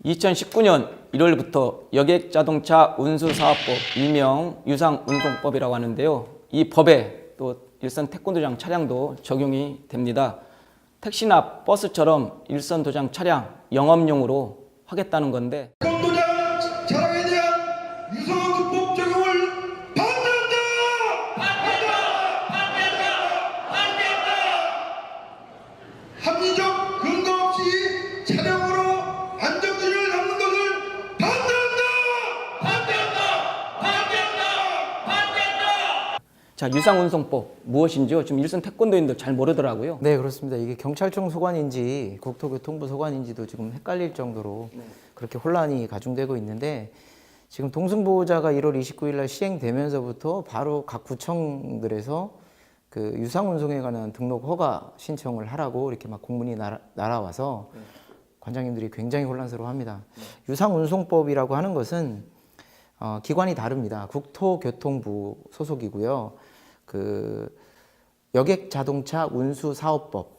2019년 1월부터 여객자동차 운수사업법, 일명 유상운송법이라고 하는데요. 이 법에 또 일선 태권도장 차량도 적용이 됩니다. 택시나 버스처럼 일선 도장 차량 영업용으로 하겠다는 건데, 태권도장 차량에 대한 유상운송법 적용을 반대한다! 합리적 근거 없이 차량으로 안전지를 잡는 것을 반대한다! 자, 유상운송법 무엇인지요? 지금 일선 태권도인들 잘 모르더라고요. 네, 그렇습니다. 이게 경찰청 소관인지 국토교통부 소관인지도 지금 헷갈릴 정도로 그렇게 혼란이 가중되고 있는데, 지금 동승보호자가 1월 29일 날 시행되면서부터 바로 각 구청들에서 그 유상운송에 관한 등록 허가 신청을 하라고 이렇게 막 공문이 날아와서 관장님들이 굉장히 혼란스러워합니다. 유상운송법이라고 하는 것은 기관이 다릅니다. 국토교통부 소속이고요. 그 여객자동차 운수사업법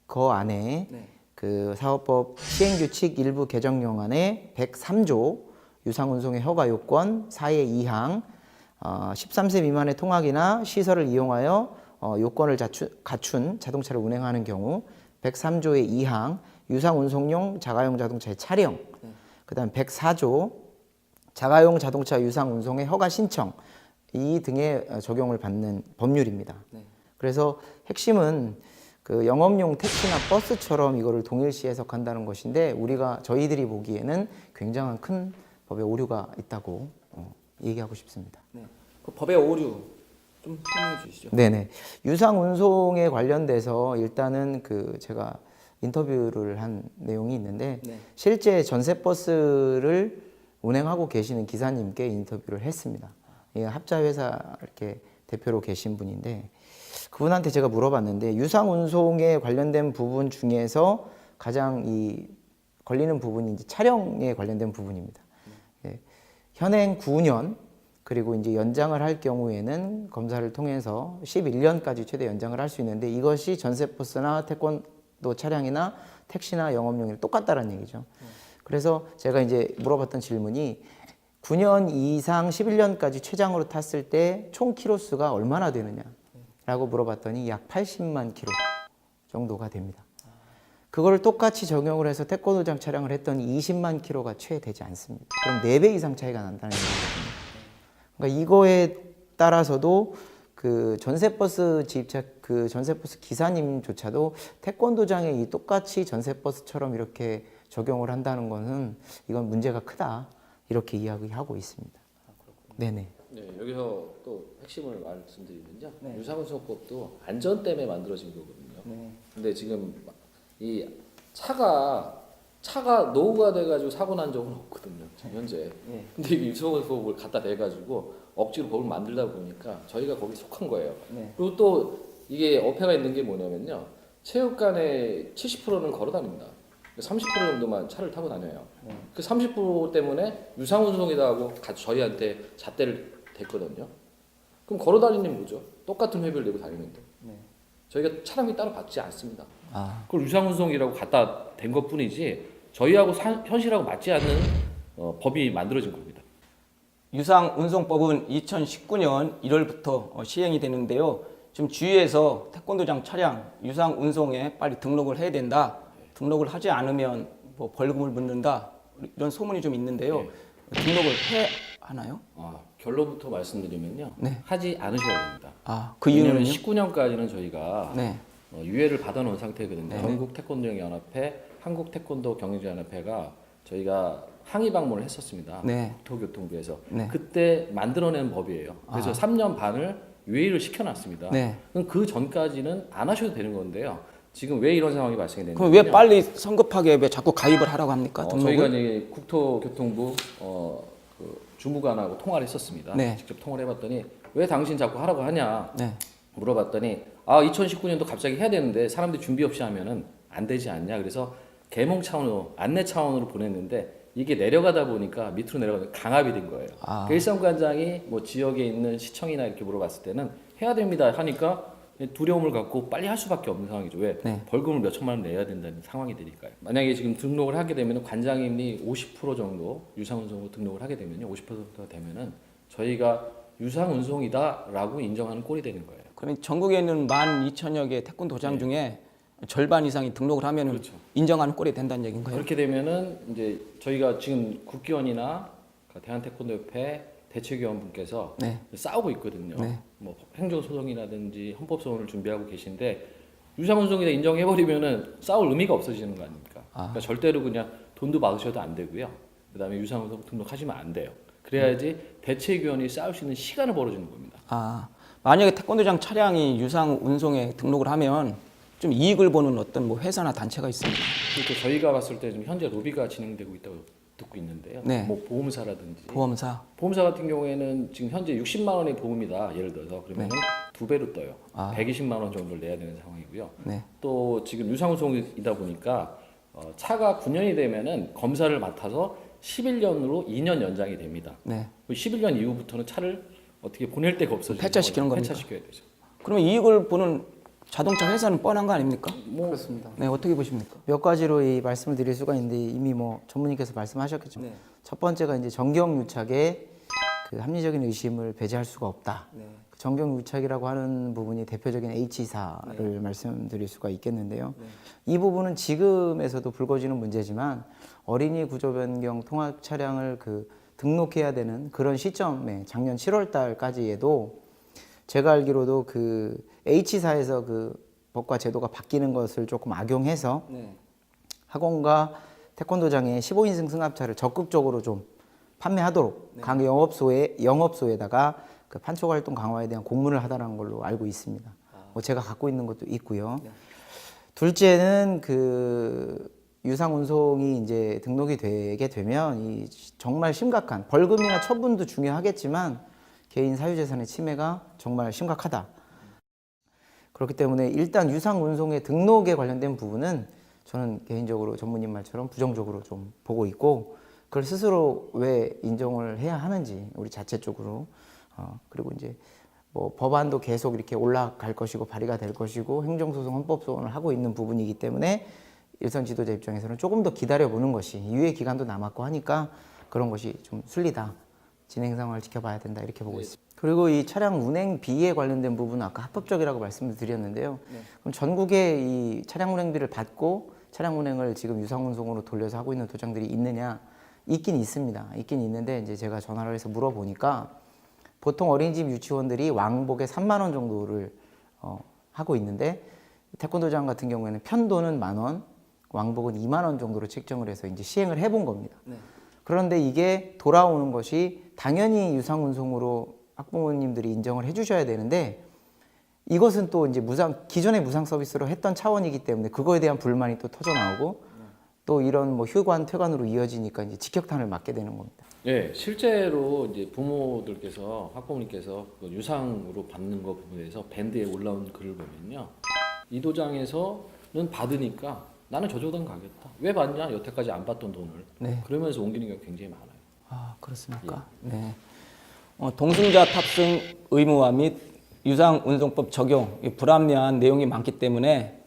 그 안에 그 사업법 시행규칙 일부 개정령안에 103조 유상운송의 허가 요건 4의 2항 13세 미만의 통학이나 시설을 이용하여 요건을 갖춘 자동차를 운행하는 경우 103조의 2항 유상운송용 자가용 자동차의 촬영, 그다음 104조 자가용 자동차 유상운송의 허가 신청 이 등의 적용을 받는 법률입니다. 그래서 핵심은 그 영업용 택시나 버스처럼 이거를 동일시 해석한다는 것인데, 저희들이 보기에는 굉장한 큰 법의 오류가 있다고 얘기하고 싶습니다. 그 법의 오류 좀 설명해 주시죠. 네네. 유상운송에 관련돼서 일단은 제가 인터뷰를 한 내용이 있는데, 실제 전세버스를 운행하고 계시는 기사님께 인터뷰를 했습니다. 합자회사 이렇게 대표로 계신 분인데, 그분한테 제가 물어봤는데, 유상운송에 관련된 부분 중에서 가장 걸리는 부분이 이제 촬영에 관련된 부분입니다. 현행 9년 그리고 이제 연장을 할 경우에는 검사를 통해서 11년까지 최대 연장을 할 수 있는데, 이것이 전세버스나 태권도 차량이나 택시나 영업용이 똑같다는 얘기죠. 그래서 제가 이제 물어봤던 질문이 9년 이상 11년까지 최장으로 탔을 때 총 키로수가 얼마나 되느냐라고 물어봤더니 약 80만 키로 정도가 됩니다. 그걸 똑같이 적용을 해서 태권도장 차량을 했더니 20만 키로가 채 되지 않습니다. 그럼 4배 이상 차이가 난다는 얘기거든요. 그러니까 이거에 따라서도 그 전세버스 전세버스 기사님조차도 태권도장에 이 똑같이 전세버스처럼 이렇게 적용을 한다는 것은 이건 문제가 크다, 이렇게 이야기하고 있습니다. 네네. 네, 여기서 또 핵심을 말씀드리면요. 유상운송법도 안전 때문에 만들어진 거거든요. 근데 지금 이 차가 노후가 돼가지고 사고 난 적은 없거든요, 지금 현재. 근데 이게 유상운송법을 갖다 대가지고 억지로 법을 만들다 보니까 저희가 거기 속한 거예요. 그리고 또 이게 어폐가 있는 게 뭐냐면요. 체육관에 70%는 걸어 다닙니다. 30% 정도만 차를 타고 다녀요. 그 30% 때문에 유상운송이다 하고 저희한테 잣대를 댔거든요. 그럼 걸어 다니는 뭐죠? 똑같은 회비를 내고 다니는데. 저희가 차량이 따로 받지 않습니다. 그걸 유상운송이라고 갖다 댄 것뿐이지 저희하고 현실하고 맞지 않는 법이 만들어진 겁니다. 유상운송법은 2019년 1월부터 시행이 되는데요. 지금 주위에서 태권도장 차량 유상운송에 빨리 등록을 해야 된다, 등록을 하지 않으면 뭐 벌금을 물는다, 이런 소문이 좀 있는데요. 등록을 해야 하나요? 결론부터 말씀드리면요. 하지 않으셔야 됩니다. 그 이유는요? 19년까지는 저희가 유예를 받아놓은 상태거든요. 전국 태권도 연합회, 한국 태권도 경영연합회가 저희가 항의 방문을 했었습니다. 국토교통부에서. 그때 만들어낸 법이에요. 그래서 3년 반을 유예를 시켜놨습니다. 그럼 그 전까지는 안 하셔도 되는 건데요. 지금 왜 이런 상황이 발생이 됐냐면, 그럼 왜 빨리 성급하게 왜 자꾸 가입을 하라고 합니까? 저희가 이제 국토교통부 주무관하고 통화를 했었습니다. 직접 통화를 해봤더니 왜 당신 자꾸 하라고 하냐 물어봤더니 2019년도 갑자기 해야 되는데 사람들이 준비 없이 하면은 안 되지 않냐. 그래서 계몽 차원으로, 안내 차원으로 보냈는데 이게 내려가다 보니까 밑으로 내려가서 강압이 된 거예요. 일선관장이 뭐 지역에 있는 시청이나 이렇게 물어봤을 때는 해야 됩니다 하니까 두려움을 갖고 빨리 할 수밖에 없는 상황이죠. 왜? 네. 벌금을 몇 천만 원 내야 된다는 상황이 되니까요. 만약에 지금 등록을 하게 되면 관장님이 50% 정도 유상운송으로 등록을 하게 되면요, 50%가 되면은 저희가 유상운송이다라고 인정하는 꼴이 되는 거예요. 그러면 전국에 있는 12,000여 개 태권도장 중에 절반 이상이 등록을 하면 그렇죠. 인정하는 꼴이 된다는 얘기인가요? 그렇게 되면은 이제 저희가 지금 국기원이나 대한태권도협회 대책위원분께서 네. 싸우고 있거든요. 네. 뭐 행정소송이라든지 헌법소원을 준비하고 계신데 유상운송이다 인정해버리면은 싸울 의미가 없어지는 거 아닙니까? 그러니까 절대로 그냥 돈도 받으셔도 안 되고요. 그다음에 유상운송 등록하시면 안 돼요. 그래야지 대책위원이 싸울 수 있는 시간을 벌어주는 겁니다. 아, 만약에 태권도장 차량이 유상 운송에 등록을 하면 좀 이익을 보는 어떤 뭐 회사나 단체가 있습니다. 그리고 저희가 봤을 때 지금 현재 로비가 진행되고 있다고 듣고 있는데요. 네. 뭐 보험사라든지 보험사. 보험사 같은 경우에는 지금 현재 60만 원의 보험이다 예를 들어서 그러면 두 배로 떠요. 120만 원 정도를 내야 되는 상황이고요. 네. 또 지금 유상운송이다 보니까 차가 9년이 되면은 검사를 맡아서 11년으로 2년 연장이 됩니다. 네. 11년 이후부터는 차를 어떻게 보낼 데가 없어지죠. 폐차시키는 겁니까? 폐차시켜야 되죠. 그러면 이익을 보는 자동차 회사는 뻔한 거 아닙니까? 뭐 그렇습니다. 네, 어떻게 보십니까? 몇 가지로 이 말씀을 드릴 수가 있는데 이미 뭐 전문의께서 말씀하셨겠지만 네. 첫 번째가 이제 정경유착에 그 합리적인 의심을 배제할 수가 없다. 네. 그 정경유착이라고 하는 부분이 대표적인 H사를 말씀드릴 수가 있겠는데요. 이 부분은 지금에서도 불거지는 문제지만 어린이 구조 변경 통합 차량을 그 등록해야 되는 그런 시점에 작년 7월 달까지에도 제가 알기로도 그 H사에서 그 법과 제도가 바뀌는 것을 조금 악용해서 네. 학원과 태권도장의 15인승 승합차를 적극적으로 좀 판매하도록 각 영업소에다가 그 판촉 활동 강화에 대한 공문을 하다라는 걸로 알고 있습니다. 뭐 제가 갖고 있는 것도 있고요. 둘째는 그 유상 운송이 이제 등록이 되게 되면 이 정말 심각한 벌금이나 처분도 중요하겠지만 개인 사유재산의 침해가 정말 심각하다. 그렇기 때문에 일단 유상 운송의 등록에 관련된 부분은 저는 개인적으로 전무님 말처럼 부정적으로 좀 보고 있고 그걸 스스로 왜 인정을 해야 하는지 우리 자체 쪽으로 그리고 이제 뭐 법안도 계속 이렇게 올라갈 것이고 발의가 될 것이고 행정소송 헌법소원을 하고 있는 부분이기 때문에 일선 지도자 입장에서는 조금 더 기다려보는 것이 유예 기간도 남았고 하니까 그런 것이 좀 순리다. 진행 상황을 지켜봐야 된다 이렇게 보고 있습니다. 그리고 이 차량 운행비에 관련된 부분은 아까 합법적이라고 말씀을 드렸는데요. 그럼 전국에 이 차량 운행비를 받고 차량 운행을 지금 유상운송으로 돌려서 하고 있는 도장들이 있느냐? 있긴 있습니다. 있긴 있는데 이제 제가 전화를 해서 물어보니까 보통 어린이집 유치원들이 왕복에 3만 원 정도를 하고 있는데 태권도장 같은 경우에는 편도는 10,000원, 왕복은 2만 원 정도로 책정을 해서 이제 시행을 해본 겁니다. 그런데 이게 돌아오는 것이 당연히 유상운송으로 학부모님들이 인정을 해주셔야 되는데 이것은 또 이제 기존의 무상 서비스로 했던 차원이기 때문에 그거에 대한 불만이 또 터져 나오고 또 이런 뭐 휴관, 퇴관으로 이어지니까 이제 직격탄을 맞게 되는 겁니다. 네, 실제로 이제 부모들께서 학부모님께서 그 유상으로 받는 거 부분에서 밴드에 올라온 글을 보면요, 이 도장에서는 받으니까 나는 저 도장 가겠다. 왜 받냐? 여태까지 안 받던 돈을. 네. 그러면서 옮기는 경우가 굉장히 많아요. 아, 그렇습니까? 네. 동승자 탑승 의무화 및 유상 운송법 적용 이 불합리한 내용이 많기 때문에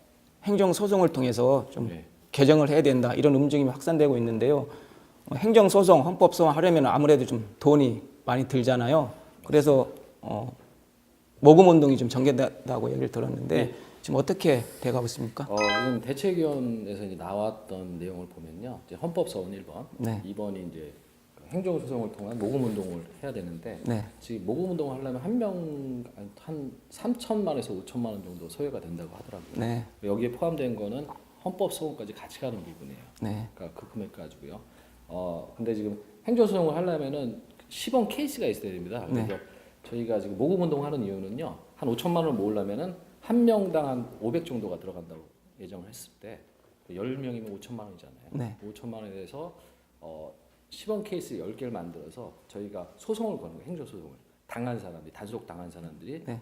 행정 소송을 통해서 좀 개정을 해야 된다 이런 움직임이 확산되고 있는데요. 행정 소송, 헌법 소송 하려면 아무래도 좀 돈이 많이 들잖아요. 그래서 모금 운동이 좀 전개된다고 얘기를 들었는데 지금 어떻게 돼가고 있습니까? 지금 대책위원회에서 이제 나왔던 내용을 보면요, 이제 헌법소원 1번, 네. 2번이 이제 행정소송을 통한 모금 운동을 해야 되는데 네. 지금 모금 운동을 하려면 한 명 한 3천만에서 5천만 원 정도 소요가 된다고 하더라고요. 네. 여기에 포함된 거는 헌법소원까지 같이 가는 부분이에요. 네. 그러니까 그 금액 가지고요. 근데 지금 행정소송을 하려면은 시범 케이스가 있어야 됩니다. 그래서 저희가 지금 모금 운동하는 이유는요, 한 5천만 원을 모으려면은 한 명당 한 500 정도가 들어간다고 예정을 했을 때 10명이면 5천만 원이잖아요. 네. 5천만 원에 대해서 시범 케이스 10개를 만들어서 저희가 소송을 거는 거예요. 행정소송을. 당한 사람들이, 단속 당한 사람들이 네.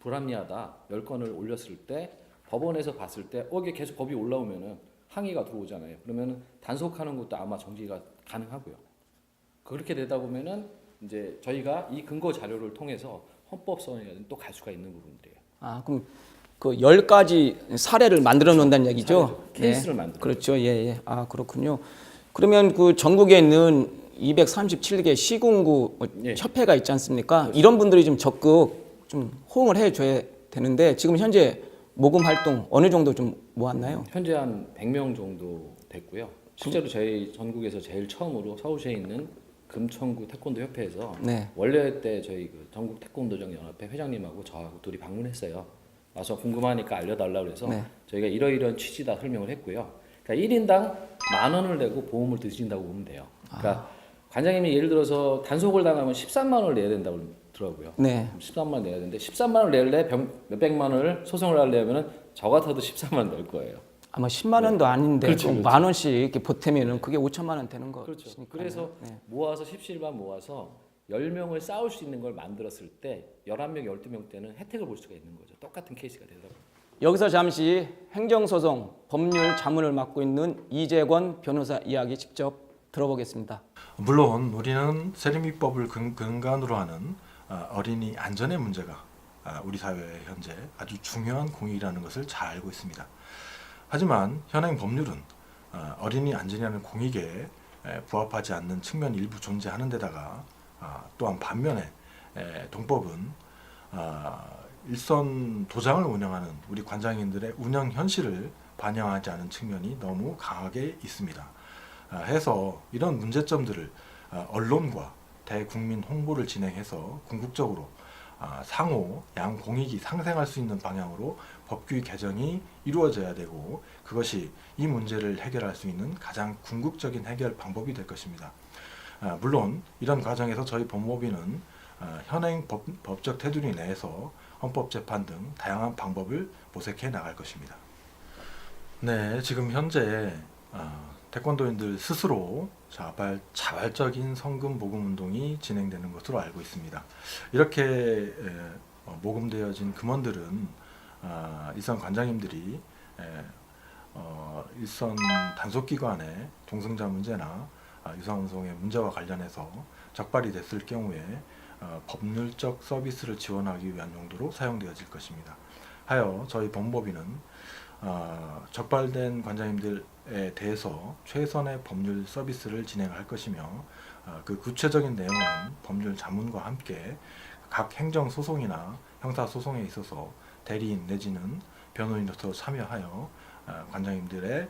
불합리하다 10건을 올렸을 때 법원에서 봤을 때 이게 계속 법이 올라오면은 항의가 들어오잖아요. 그러면은 단속하는 것도 아마 정지가 가능하고요. 그렇게 되다 보면은 이제 저희가 이 근거 자료를 통해서 헌법소원이라든지 또 갈 수가 있는 부분들이에요. 아, 그럼 그 10가지 사례를 만들어 놓는다는 얘기죠. 사례죠. 케이스를 만들어요. 그렇죠. 예, 예. 아, 그렇군요. 그러면 그 전국에 있는 237개 시군구 예. 협회가 있지 않습니까? 이런 분들이 좀 적극 좀 호응을 해 줘야 되는데 지금 현재 모금 활동 어느 정도 좀 모았나요? 현재 한 100명 정도 됐고요. 실제로 저희 전국에서 제일 처음으로 서울시에 있는 금천구 태권도 협회에서 네. 원래 때 저희 그 전국 태권도장 연합회 회장님하고 저하고 둘이 방문했어요. 와서 궁금하니까 알려달라고 그래서 네. 저희가 이러이러한 취지다 설명을 했고요. 그러니까 1인당 10,000원을 내고 보험을 드신다고 보면 돼요. 그러니까 관장님이 예를 들어서 단속을 당하면 13만 원을 내야 된다고 그러더라고요. 네. 13만 원 내야 되는데 13만 원을 낼래 몇백만 원을 소송을 하려면은 저 같아도 13만 원 낼 거예요. 아마 10만 원도 아닌데 그렇죠, 꼭 그렇죠. 만 원씩 이렇게 보태면은 그게 5천만 원 되는 거. 그렇죠. 그래서 모아서 17만 모아서 10명을 싸울 수 있는 걸 만들었을 때 11명, 12명 때는 혜택을 볼 수가 있는 거죠. 똑같은 케이스가 되다 보니까. 여기서 잠시 행정소송 법률 자문을 맡고 있는 이재권 변호사 이야기 직접 들어보겠습니다. 물론 우리는 세리미법을 근간으로 하는 어린이 안전의 문제가 우리 사회에 현재 아주 중요한 공익이라는 것을 잘 알고 있습니다. 하지만 현행 법률은 어린이 안전이라는 공익에 부합하지 않는 측면이 일부 존재하는 데다가 또한 반면에 동법은 일선 도장을 운영하는 우리 관장님들의 운영 현실을 반영하지 않은 측면이 너무 강하게 있습니다. 해서 이런 문제점들을 언론과 대국민 홍보를 진행해서 궁극적으로 상호 양공익이 상생할 수 있는 방향으로 법규 개정이 이루어져야 되고 그것이 이 문제를 해결할 수 있는 가장 궁극적인 해결 방법이 될 것입니다. 물론 이런 과정에서 저희 법무법인은 현행 법적 테두리 내에서 헌법재판 등 다양한 방법을 모색해 나갈 것입니다. 네, 지금 현재 태권도인들 스스로 자발적인 성금 모금 운동이 진행되는 것으로 알고 있습니다. 이렇게 모금되어진 금원들은 일선 관장님들이 일선 단속기관의 동승자 문제나 유상운송의 문제와 관련해서 적발이 됐을 경우에 법률적 서비스를 지원하기 위한 용도로 사용되어질 것입니다. 하여 저희 법무법인은 적발된 관장님들에 대해서 최선의 법률 서비스를 진행할 것이며 그 구체적인 내용은 법률 자문과 함께 각 행정소송이나 형사소송에 있어서 대리인 내지는 변호인으로서 참여하여 관장님들의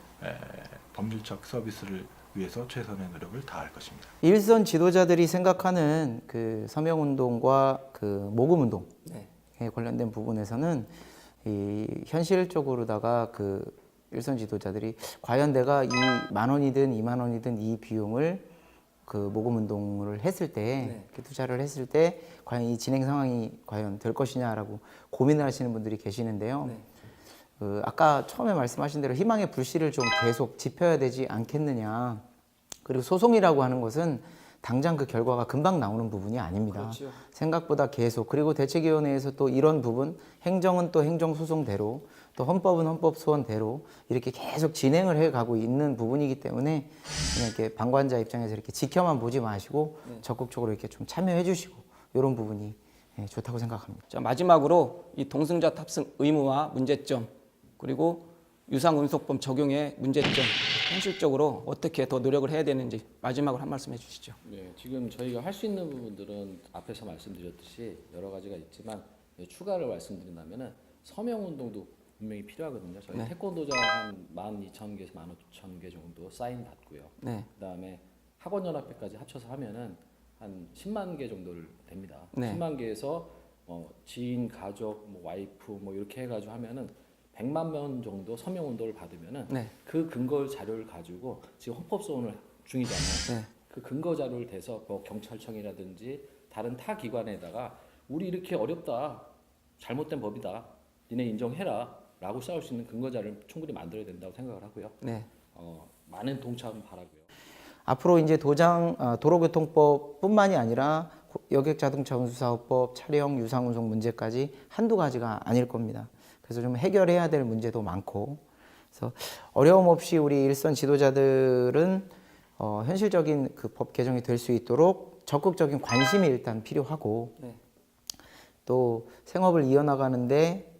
법률적 서비스를 위해서 최선의 노력을 다할 것입니다. 일선 지도자들이 생각하는 그 서명운동과 그 모금운동에 관련된 부분에서는 이 현실적으로다가 그 일선 지도자들이 과연 내가 이 10,000원이든 20,000원이든 이 비용을 그 모금 운동을 했을 때 이렇게 투자를 했을 때 과연 이 진행 상황이 과연 될 것이냐라고 고민을 하시는 분들이 계시는데요. 그 아까 처음에 말씀하신 대로 희망의 불씨를 좀 계속 지펴야 되지 않겠느냐. 그리고 소송이라고 하는 것은 당장 그 결과가 금방 나오는 부분이 아닙니다. 그렇죠. 생각보다 계속 그리고 대책위원회에서 또 이런 부분 행정은 또 행정소송대로 또 헌법은 헌법소원대로 이렇게 계속 진행을 해가고 있는 부분이기 때문에 그냥 이렇게 방관자 입장에서 이렇게 지켜만 보지 마시고 적극적으로 이렇게 좀 참여해 주시고 이런 부분이 좋다고 생각합니다. 자, 마지막으로 이 동승자 탑승 의무와 문제점 그리고 유상운송법 적용의 문제점 현실적으로 어떻게 더 노력을 해야 되는지 마지막으로 한 말씀 해주시죠. 네, 지금 저희가 할 수 있는 부분들은 앞에서 말씀드렸듯이 여러 가지가 있지만 추가를 말씀드린다면은 서명 운동도 분명히 필요하거든요. 저희 태권도장 한 12,000개에서 15,000개 정도 사인 받고요. 그다음에 학원연합회까지 합쳐서 하면은 한 10만 개 정도를 됩니다. 10만 개에서 지인, 가족, 뭐 와이프 뭐 이렇게 해가지고 하면은 100만 명 정도 서명 운동을 받으면은 그 근거 자료를 가지고 지금 헌법소원을 중이잖아요. 그 근거 자료를 대서 뭐 경찰청이라든지 다른 타 기관에다가 우리 이렇게 어렵다, 잘못된 법이다, 니네 인정해라라고 싸울 수 있는 근거 자료를 충분히 만들어야 된다고 생각을 하고요. 많은 동참 바라고요. 앞으로 이제 도로교통법뿐만이 아니라 여객자동차운수사업법, 차량 유상운송 문제까지 한두 가지가 아닐 겁니다. 그래서 좀 해결해야 될 문제도 많고, 그래서 어려움 없이 우리 일선 지도자들은 현실적인 그 법 개정이 될 수 있도록 적극적인 관심이 일단 필요하고, 또 생업을 이어나가는데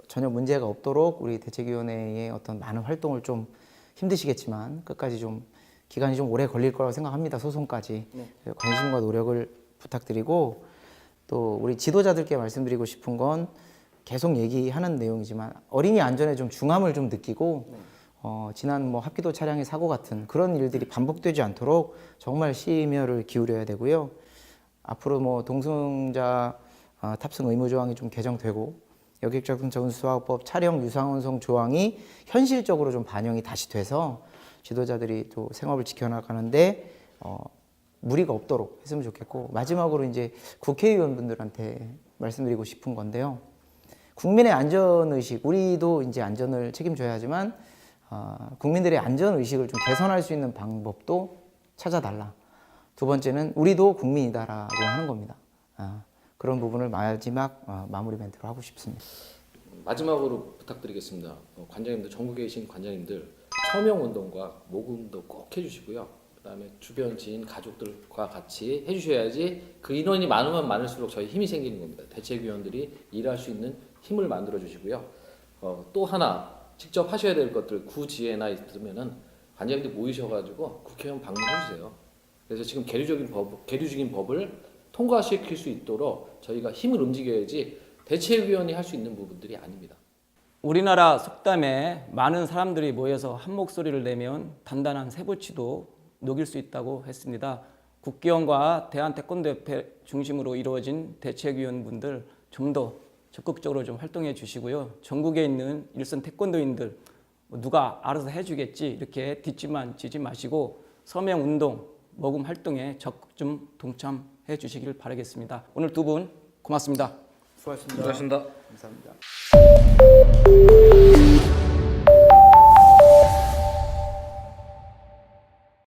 전혀 문제가 없도록 우리 대책위원회의 어떤 많은 활동을 좀 힘드시겠지만 끝까지 좀 기간이 좀 오래 걸릴 거라고 생각합니다. 소송까지. 관심과 노력을 부탁드리고 또 우리 지도자들께 말씀드리고 싶은 건 계속 얘기하는 내용이지만 어린이 안전에 좀 중함을 좀 느끼고 지난 뭐 합기도 차량의 사고 같은 그런 일들이 반복되지 않도록 정말 심혈을 기울여야 되고요. 앞으로 뭐 동승자 탑승 의무 조항이 좀 개정되고 여객자동차 운수사업법 차량 유상운송 조항이 현실적으로 좀 반영이 다시 돼서 지도자들이 또 생업을 지켜나가는데 무리가 없도록 했으면 좋겠고 마지막으로 이제 국회의원분들한테 말씀드리고 싶은 건데요. 국민의 안전의식, 우리도 이제 안전을 책임져야 하지만 국민들의 안전의식을 좀 개선할 수 있는 방법도 찾아달라. 두 번째는 우리도 국민이다라고 하는 겁니다. 그런 부분을 마지막 마무리 멘트로 하고 싶습니다. 마지막으로 부탁드리겠습니다. 관장님들, 전국에 계신 관장님들 서명운동과 모금도 꼭 해주시고요. 그다음에 주변 지인 가족들과 같이 해주셔야지 그 인원이 많으면 많을수록 저희 힘이 생기는 겁니다. 대책위원들이 일할 수 있는 힘을 만들어 주시고요. 또 하나 직접 하셔야 될 것들 구지혜나 있으면은 관장님들 모이셔가지고 국회의원 방문해 주세요. 그래서 지금 계류 중인 법을 통과시킬 수 있도록 저희가 힘을 움직여야지 대책위원이 할 수 있는 부분들이 아닙니다. 우리나라 속담에 많은 사람들이 모여서 한 목소리를 내면 단단한 쇠붙이도 녹일 수 있다고 했습니다. 국회의원과 대한태권도협회 중심으로 이루어진 대책위원분들 좀 더 적극적으로 좀 활동해 주시고요. 전국에 있는 일선 태권도인들 누가 알아서 해주겠지 이렇게 뒷짐만 지지 마시고 서명 운동, 모금 활동에 적극 좀 동참해 주시길 바라겠습니다. 오늘 두 분 고맙습니다. 수고하셨습니다. 수고하셨습니다. 감사합니다.